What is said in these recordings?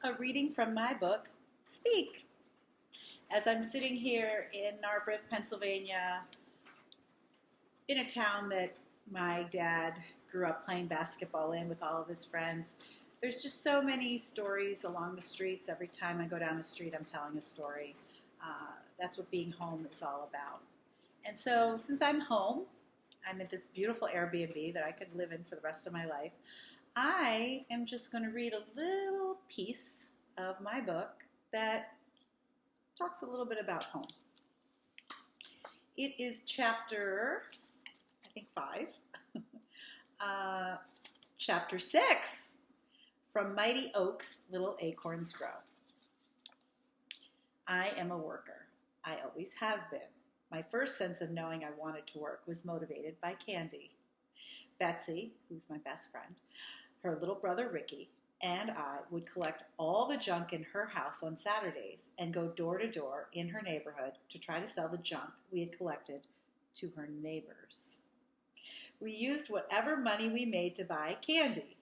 A reading from my book, Speak. As I'm sitting here in Narberth, Pennsylvania, in a town that my dad grew up playing basketball in with all of his friends, there's just so many stories along the streets. Every time I go down the street, I'm telling a story. That's what being home is all about. And so, since I'm home, I'm at this beautiful Airbnb that I could live in for the rest of my life. I am just going to read a little piece of my book that talks a little bit about home. It is chapter, I think 5, chapter 6, From Mighty Oaks, Little Acorns Grow. I am a worker. I always have been. My first sense of knowing I wanted to work was motivated by Candy. Betsy, who's my best friend, her little brother Ricky, and I would collect all the junk in her house on Saturdays and go door to door in her neighborhood to try to sell the junk we had collected to her neighbors. We used whatever money we made to buy candy.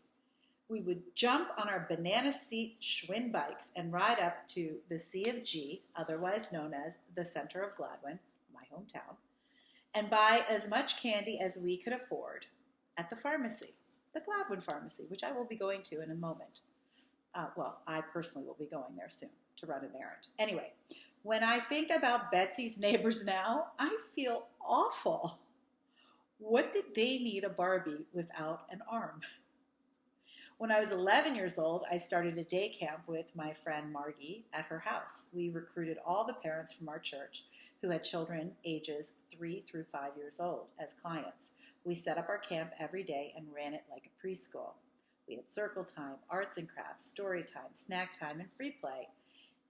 We would jump on our banana seat Schwinn bikes and ride up to the C of G, otherwise known as the center of Gladwin, my hometown, and buy as much candy as we could afford at the pharmacy, the Gladwin Pharmacy, which I will be going to in a moment. I personally will be going there soon to run an errand. Anyway, when I think about Betsy's neighbors now, I feel awful. What did they need a Barbie without an arm? When I was 11 years old, I started a day camp with my friend Margie at her house. We recruited all the parents from our church who had children ages 3 through 5 years old as clients. We set up our camp every day and ran it like a preschool. We had circle time, arts and crafts, story time, snack time, and free play,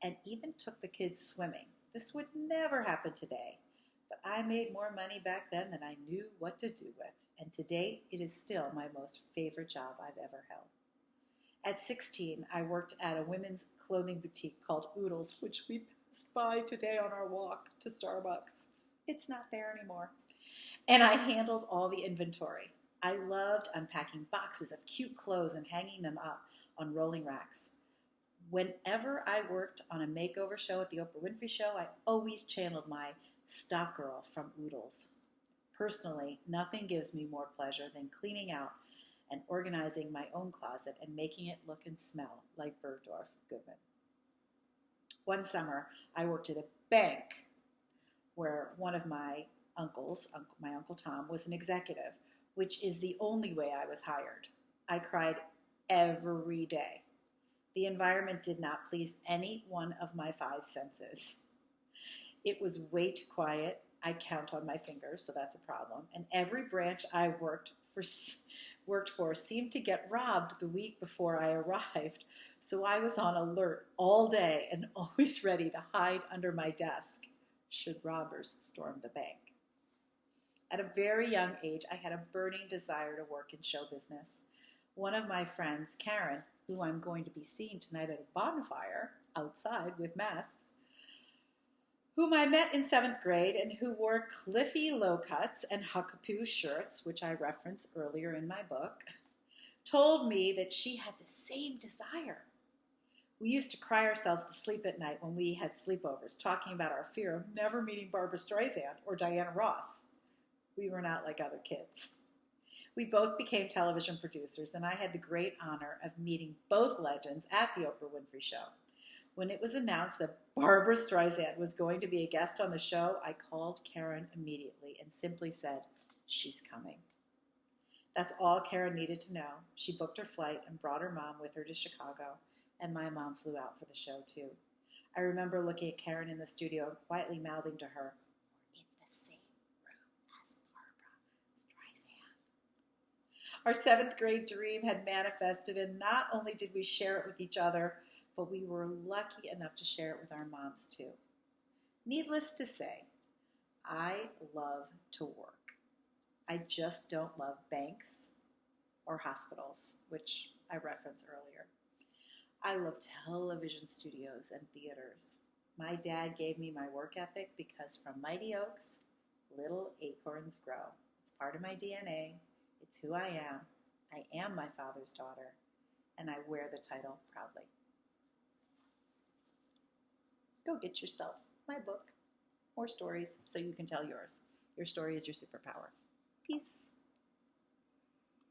and even took the kids swimming. This would never happen today, but I made more money back then than I knew what to do with, and to date, it is still my most favorite job I've ever held. At 16, I worked at a women's clothing boutique called Oodles, which we passed by today on our walk to Starbucks. It's not there anymore. And I handled all the inventory. I loved unpacking boxes of cute clothes and hanging them up on rolling racks. Whenever I worked on a makeover show at the Oprah Winfrey Show, I always channeled my stock girl from Oodles. Personally, nothing gives me more pleasure than cleaning out and organizing my own closet and making it look and smell like Bergdorf Goodman. One summer, I worked at a bank where one of my uncles, my Uncle Tom, was an executive, which is the only way I was hired. I cried every day. The environment did not please any one of my 5 senses. It was way too quiet. I count on my fingers, so that's a problem. And every branch I worked for seemed to get robbed the week before I arrived, so I was on alert all day and always ready to hide under my desk should robbers storm the bank. At a very young age, I had a burning desire to work in show business. One of my friends, Karen, who I'm going to be seeing tonight at a bonfire outside with masks, whom I met in 7th grade and who wore cliffy low cuts and huckapoo shirts, which I referenced earlier in my book, told me that she had the same desire. We used to cry ourselves to sleep at night when we had sleepovers, talking about our fear of never meeting Barbra Streisand or Diana Ross. We were not like other kids. We both became television producers, and I had the great honor of meeting both legends at the Oprah Winfrey Show. When it was announced that Barbra Streisand was going to be a guest on the show, I called Karen immediately and simply said, "She's coming." That's all Karen needed to know. She booked her flight and brought her mom with her to Chicago, and my mom flew out for the show too. I remember looking at Karen in the studio and quietly mouthing to her, "We're in the same room as Barbra Streisand." Our 7th grade dream had manifested, and not only did we share it with each other, but we were lucky enough to share it with our moms too. Needless to say, I love to work. I just don't love banks or hospitals, which I referenced earlier. I love television studios and theaters. My dad gave me my work ethic because from Mighty Oaks, little acorns grow. It's part of my DNA. It's who I am. I am my father's daughter, and I wear the title proudly. go get yourself my book, More Stories, so you can tell yours. Your story is your superpower. Peace.